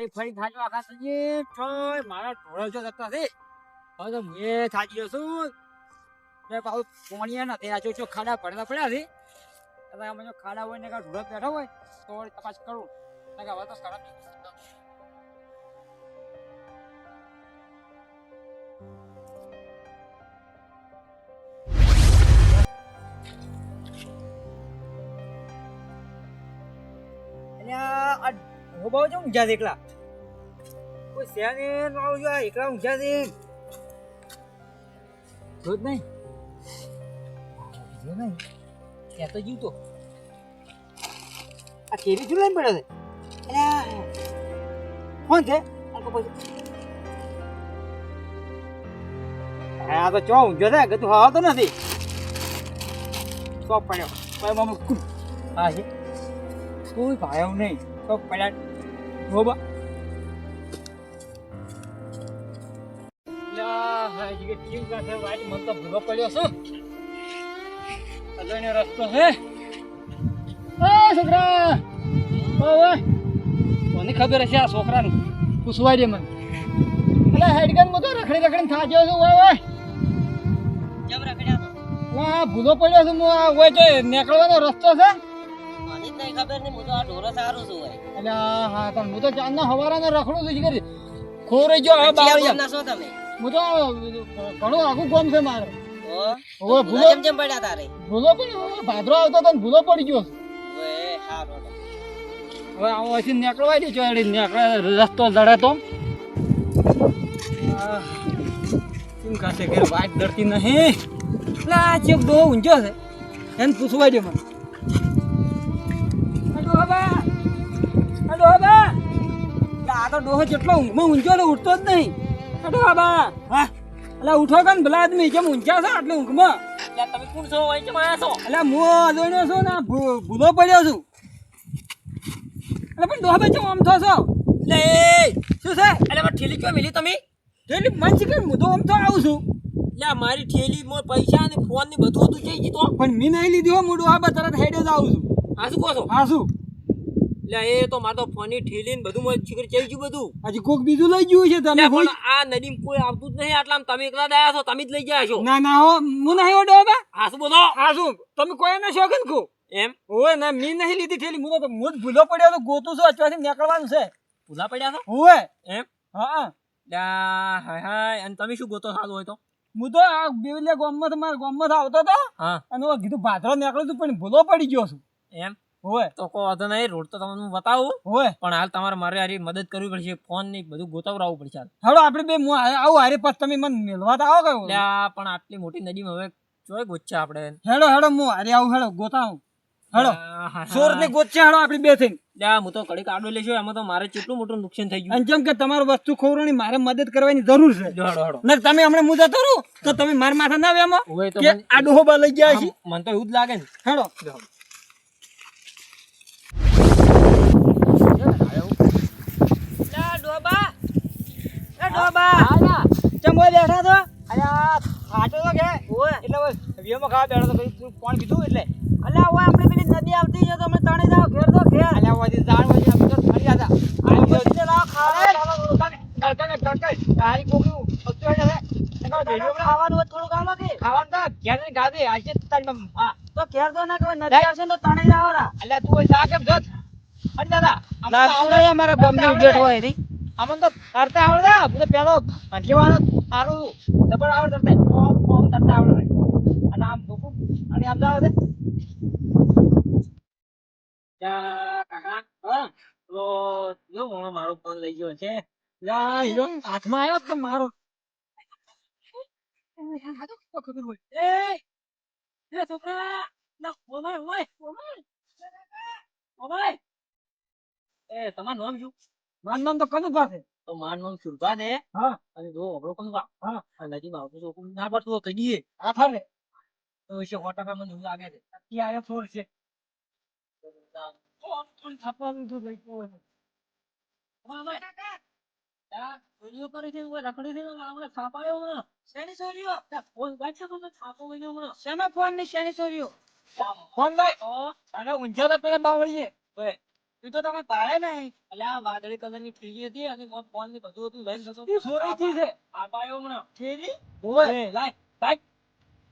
ફરી ફરી થાજો આખા સજી ચોય મારા ઢોળો જો જતા છે હવે તો મે થાકી ગયો છું મે પાછું પોણીયા નથી આ જો ખાડા પડતા પડ્યા છે એટલે અમે જો ખાડા હોય ને કા ઢોળો બેઠો હોય તો તપાસ કરું ને કે હવે તો કરા આ હોબાવ જો ઊંઝા એકલા કોઈ શેને નો જો એકલા ઊંઝા છે જોત નહીં જો નહીં ત્યાં તો જીવતો આ કેરી શું લઈને પડ્યો છે અરે કોણ છે આ તો ચો ઊંઝો છે કે તું હવાતો નથી તો પડ્યો ભાઈ મામા હા છે કોઈ ભાયો નહીં તો પડ્યા હોબા મને તો ભૂલો પડ્યો છું અજયનો રસ્તો છે છોકરા કોને ખબર હશે આ છોકરાને પૂછવાય દે મને એટલે હેડગન માં તો રખડી રખડીને થાક્યો છું વાય કેમ રખડ્યા તો વાહ ભૂલો પડ્યો છું હું આ હોય તો નીકળવાનો રસ્તો છે મને જ નહીં ખબર નહીં હું તો આ ઢોરો સારું છું હોય એટલે હા પણ હું તો ચાંદનો હવારાનો રખડું છું જીગર ખોરે જો આ બાવળિયા ના છો તમે હું તો ઘણું આખું ગામ છે મારે ઓ ભૂલો જેમ પડ્યા તારે ભૂલો પણ ભાદરો આવતો તો ભૂલો પડી ગયો ઓએ હારો હવે આવો અહીં નીકળવા દે ચોડી નીકળે રસ્તો જડે તો કેમ કાસે કે વાટ ડરતી નહીં લા ચેક દો ઊંચો છે એને પૂછવા દે મને હલો બા આ તો ડોહો જેટલો ઊંઘમાં ઊંચો તો ઉઠતો જ નહીં હલો બા હા એટલે ઉઠો કે ભલા આદમી કેમ ઊંચા છો આટલું ઊંઘમાં એટલે તમે કોણ છો હોય કેમ આયા છો એટલે હું અજોણ્યો છું ને ભૂલો પડ્યો છું એટલે પણ ડોહા બચ્ચો આમ થો છો એટલે શું છે એટલે મારી ઠેલી ક્યાં મિલી તમે ઠેલી મન છે કે હું તો આમ તો આવું છું એટલે મારી ઠેલી મોર પૈસા ને ફોન ને બધું હતું જઈ જીતો પણ મેં નહીં લીધી હો હું ડોહા બા તરત હેડે જ આવું છું હા શું કહો છો હા શું એટલે એ તો મારે તો ફોનની ઠેલી ને બધું મોર ચીકર ચઈ ગયું બધું હજી કોક બીજું લઈ ગયું છે તમે પણ આ નદીમ કોઈ આવતું જ નહીં આટલા તમે એકલા જ આયા છો તમે જ લઈ ગયા છો ના ના હો હું નહીં ઓડો બા હા શું બોલો હા શું તમે કોઈ ના શોખન કો એમ ઓય ના મી નહીં લીધી ઠેલી હું તો મુજ ભૂલો પડ્યો તો ગોતું છું અચવાથી નીકળવાનું છે ભૂલા પડ્યા છો ઓય એમ હા લા હાય હાય અને તમે શું ગોતો સારું હોય તો હું તો આ બેવલિયા ગામમાં તો મારા ગામમાં આવતો તો હા અને ઓ કીધું ભાદરો નીકળ્યો તું પણ ભૂલો પડી ગયો છું એમ હોય તો કો વાંધો નહીં રોડ તો તમને બતાવું હોય પણ હાલ તમારે મારે હારી મદદ કરવી પડશે ફોન ને બધું ગોતાવરાવવું પડશે હાલો આપણે બે આવું હારે પાસ તમે મને મેળવા તો આવો કયો પણ આટલી મોટી નદીમાં હવે ચોય ગોચ્યા આપણે હેડો હેડો હું હારે આવું હેડો ગોતાવું હેડો સોર ને ગોચ્યા હેડો આપણે બે થઈને હું તો કડી કાઢો લેશો એમાં તો મારે કેટલું મોટું નુકસાન થઈ ગયું અને જેમ કે તમારી વસ્તુ ખોરવાની મારે મદદ કરવાની જરૂર છે હેડો હેડો ને તમે હમણાં મુદત કરો તો તમે મારા માથા ના વેમાં કે આ ડોહા લઈ ગયા છે મને તો એવું જ લાગે ને હેડો નદી આવતી છે તો અમે તણી જાવ ઘેર તો ઘેર અલ્યા વાજી જાણ વાજી અમે તો ફરી આતા આ બધી લાવ ખાવાની થોડું કામ કે ખાવાનું તો ઘેર ને ગાદે આજે તારી તો ઘેર તો ના કોઈ નદી આવશે તો તણી જાવરા અલ્યા તું જા કેમ જત અન દાદા ના અમારા બમની બેઠ હોય રી અમન તો કરતા આવડે આપણે પેલો કેવાનો સારું ડબલ આવડે ઓમ કરતા આવડે અને આમ ધોકું અને આમ જાવ દે કાકા હા તો જો મારો ફોન લઈ ગયો છે લા હીરો હાથમાં આવ્યો તો મારો એ છોકરા ના ઓમાય ઓમાય એ તમારું નામ શું મારું નામ તો કનુ પાસે તો મારું નામ સુરભા ને હા અને જો આપણો કનુ હા અને નજીમાં આવતો તો ના પડતો કહી દઈએ આ ફારે તો વિશે હોટા મને લાગે છે કે આયો ફોર છે કોણ થાપવાનું તો લઈ ગયો ઓમાય કાકા તા ચોરીઓ કરી દે ઓય રખડી દે આપણે થાપાયો ને શેની ચોરીઓ ફોન બાચા તો થાપો ગયો મને શેના ફોન ની શેની ચોરીઓ ફોન લઈ ઓ અને ઊંઝા તો પેલા બાવળીએ ઓય તું તો તમે પાડે નહીં. અલ્યા વાદળી કલરની થેલી હતી અને ફોન ને બધું હતું લઈને જતો. એ ચોરીથી છે. આપાયો હમણાં. થેલી? ઓય. લાય. લાય.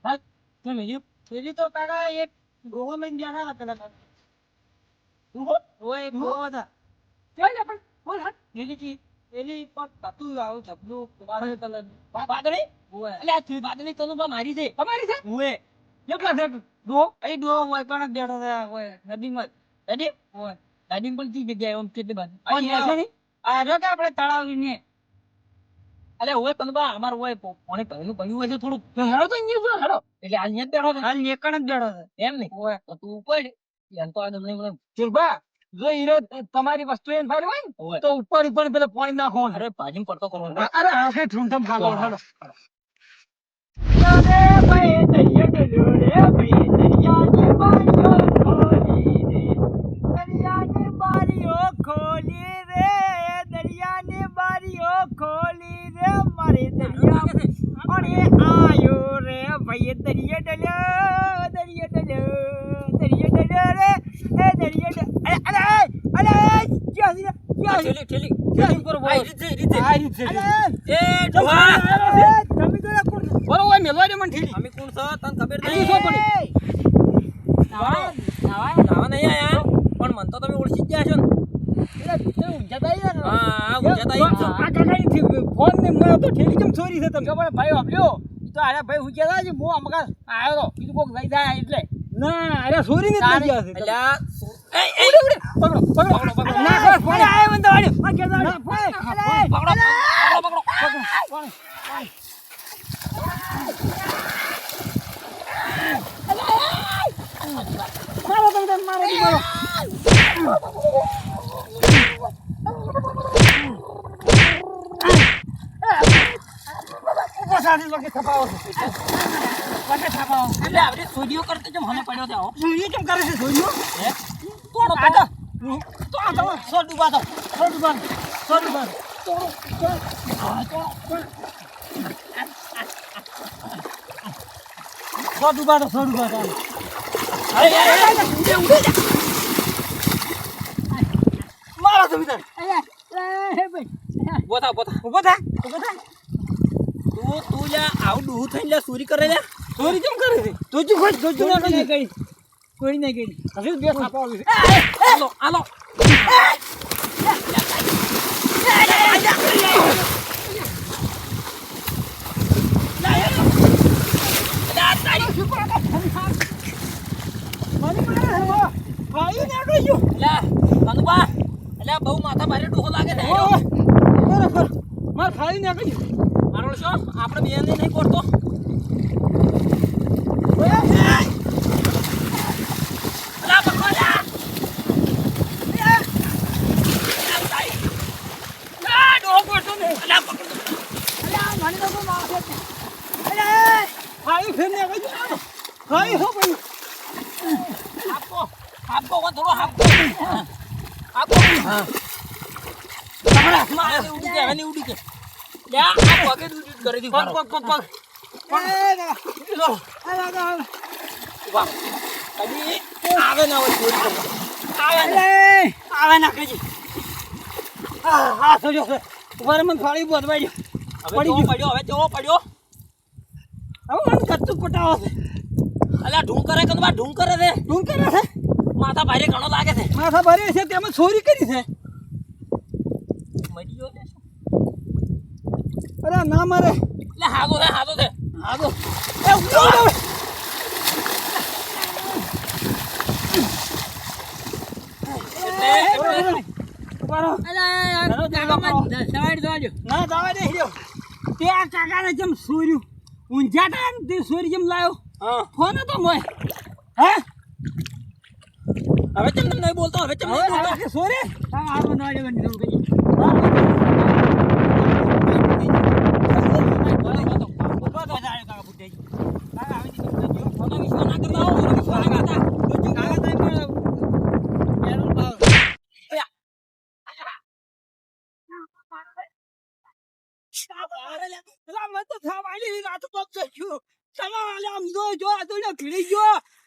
લાય. કેમ એ થેલી તો કાકા એક ગોગો લઈને ગયા હતા પેલા. ગોગો? ઓય ગોગો હતા. ક્યાં આપણે? બોલ હાથ. થેલી થેલી પર કાતું આવું ઝબલું વાદળી કલર. વાદળી? ઓય. અલ્યા આ વાદળી કલર તો મારી છે. તમારી છે? ઓય. કેટલા છે? ડો? એ ડો હોય પણ બેઠો છે ઓય નદીમાં. નદી? ઓય. નદી પણ કી જગ્યાએ ઓમ કેટલી બાજુ? આ જો કે આપણે તળાવ ને. અલે ઓય કનબા અમાર ઓય પાણી પહેલું પડ્યું હોય છે થોડું હેડો તો અહીંયા હેડો એટલે આ અહીંયા જ બેઠો છે હાલ નેકણ જ બેઠો છે એમ નહીં ઓય તો તું ઉપર એમ તો આ નહીં ચિરબા જો હીરો તમારી વસ્તુ એને ફાડે હોય તો ઉપર ઉપર પેલા પાણી નાખો અરે ભાજીમ પડતો કરો અરે આખે ઠુંઠમ ફાડો હેડો અરે ભાઈ દરિયા કે જોડે ભાઈ દરિયાની બારીઓ ખોલી રે દરિયાની બારીઓ ખોલી રે દરિયાની બારીઓ ખોલી રે મારે દરિયા અરે આયો રે ભાઈ દરિયા ડલ્યો રે એ દરિયા અરે અરે ક્યાં ઠેલી ઉપર બોલ આ રીતે એ ડોહા તમે તો બોલો ઓય મેલવા દે મન ઠેલી અમે કોણ છો તને ખબર નહીં શું પડી નાવા નહીં આયા પણ મન તો તમે ઓળખી ગયા છો ને ફોન ને મળ્યો તો ઠેલી કેમ ચોરી છે તમે ખબર ભાઈ આપ્યો તો અરે ભાઈ હું કહેતા છે હું અમકા આવ્યો તો કીધું કોક લઈ જાય એટલે ના અરે ચોરી ને લઈ ગયા છે અલ્યા એ પકડો ના ખબર ફોન આયો મને વાડ્યો આ કે ના પકડો મારો તમે મારો મારો સાડી લોકે થપાવો છે લોકે થપાવો એટલે આપણે સોડિયો કરતે જેમ મને પડ્યો છે સોડિયો કેમ કરે છે સોડિયો હે તોડો કાકા તો આ તો સોડુબા તો સોડુબા અરે ઉડે જા મારો તો વિચાર હે ભાઈ ઉભો થા તું લે આવું ડૂહું થઈને લે ચોરી કરે લે ચોરી કેમ કરે છે તું ખોજ નહીં કરી કોઈ નહીં કરી હજી બે થાપા આવી છે આલો બહુ માથા ભારે ડોહો લાગે છે બરાબર માર ખાઈ ને કઈ મારો શું આપણે બેન નહીં કરતો ઉડી કે આ પગે દૂધ કરી દી પગ વાહ અભી આવે ના હોય ચોરી કરવા આવે ના કજી હા સોજો ઉપર મને ફાળી બોત પડ્યો હવે ચો પડ્યો હવે મને કચ્ચું પટાવો છે અલ્યા ઢૂંઢ કરે છે માથા ભારે ઘણો લાગે છે માથા ભારે છે તેમાં ચોરી કરી છે મરી ગયો છે અરે ના મારે લે હાદો છે એ ઉડો જેમ સોર્યું ઊંઝાટા તે સોરી જેમ લાયો ફોન હતો મોય હે હવે કેમ નહીં બોલતો સોરી હા બનાવી દેવાની જરૂર કઈ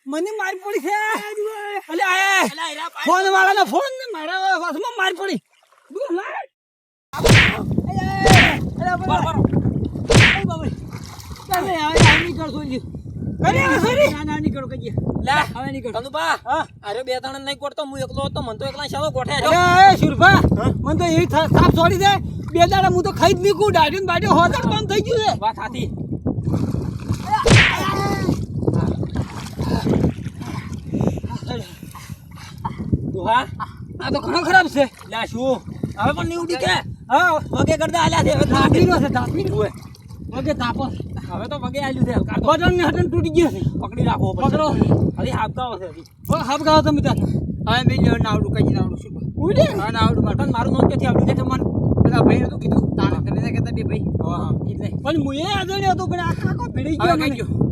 મને માર પડી છે અલે આ ફોન વાળાનો ફોન ને મારા વાસમાં માર પડી અરે બે ત્રણ નહીં કરતો હું એકલો હતો મને તો એકલા શાળો ગોઠે સુરભા મને તો એવી સાપ છોડી દે બે દાડા હું તો ખાઈ જ નીકળું દાઢી બાઢી હોતર બંધ થઈ ગયું છે વાત સાચી આ તો ઘણો ખરાબ છે લા શું હવે પણ નહીં ઉડી કે હા વગે કરતા આલ્યા છે હવે તાપીનો છે તાપી વગે તાપો હવે તો વગે આલ્યું છે હલકાર તો બટન ને હટન તૂટી ગયો છે પકડી રાખવો પકડો હજી હાફકાવો છે હજી હાફ ગાવ તમે ત્યાં હવે મેં લેવા નાવડું કઈ નાવડું શું ઉડે હા નાવડું બટન મારું નોંધ ક્યાંથી આવડ્યું છે તમને પેલા ભાઈ હતું કીધું તારા તને ના કહેતા બે ભાઈ હા એટલે પણ હું એ આદરણી હતો પણ આ કાકો ભીડી હવે ગયો કઈ મને. ગયો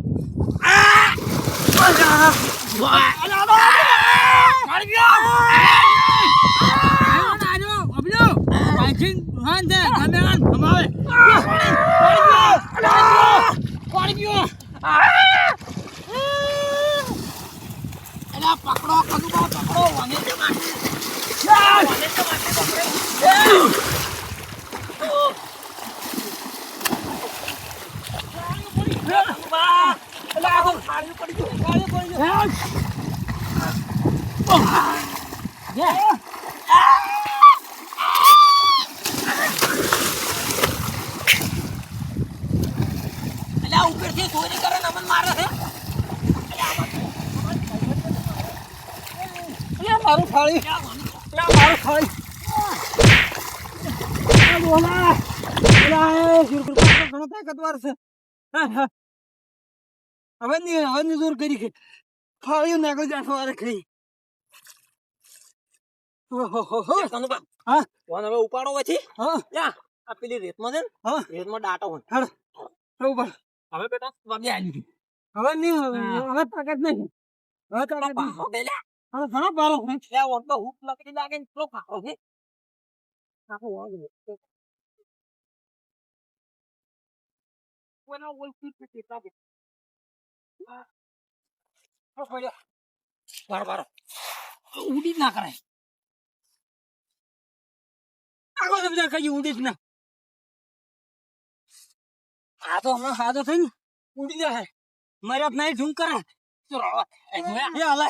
પકડો પકડો મને ઉપરથી ચોરી કરે ને અમને મારે છે મારું થાળી મારું થાળી ઘણો તાકાતવાર છે હવે ની જોર કરી કે થાળીઓ નાખો જાઠવારે ખાઈ હા ફોન હવે ઉપાડો પછી હા યા આ પેલી રેતમાં છે ને હા રેતમાં ડાટો હોય હાલો ઉપર હવે બેટા વાગે આલી હવે નહીં હવે તાકાત નહીં હવે તાકાત નહીં પાહો બેલા હવે ઘણો પારો છે ત્યાં ઓન તો હુક લકડી લાગે ને પેલો પાહો છે આખો વાગે કોના ઓલ ફીટ ફીટ લાગે બાર ઉડી જ ના કરાય આગો તો બધા કઈ ઉડી જ ના આ તો હમણાં સાદો થઈને ઉડી જાય મારે નહીં ઝૂમ કરે તો એ હાલે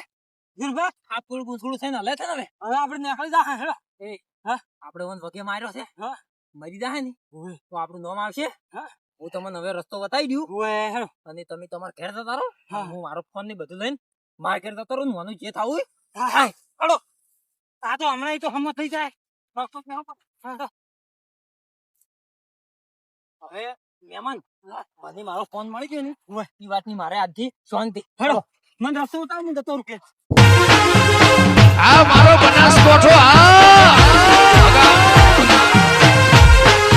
જીરબા આ થોડું થોડું થઈને હલે છે ને હવે હવે આપણે નીકળી જા હેડો એ હા આપણે વન વગે માર્યો છે હા મરી જાય ને તો આપણું નામ આવશે હા હું તમને હવે રસ્તો બતાવી દઉં ઓએ હેડો અને તમે તમારા ઘેર જતા રહો હા. હું મારો ફોન ને બધું લઈને મારા ઘેર જતો રહું મને જે થાવું હોય હા હા હેડો આ તો હમણાં તો હમ થઈ જાય હવે મહેમાન મને મારો ફોન મળી ગયો ને એ વાતની મારે આજથી શાંતિ હેડો મને રસ્તો ઉતાર હું જતો રૂપિયા આ મારો બનાસકોઠો આ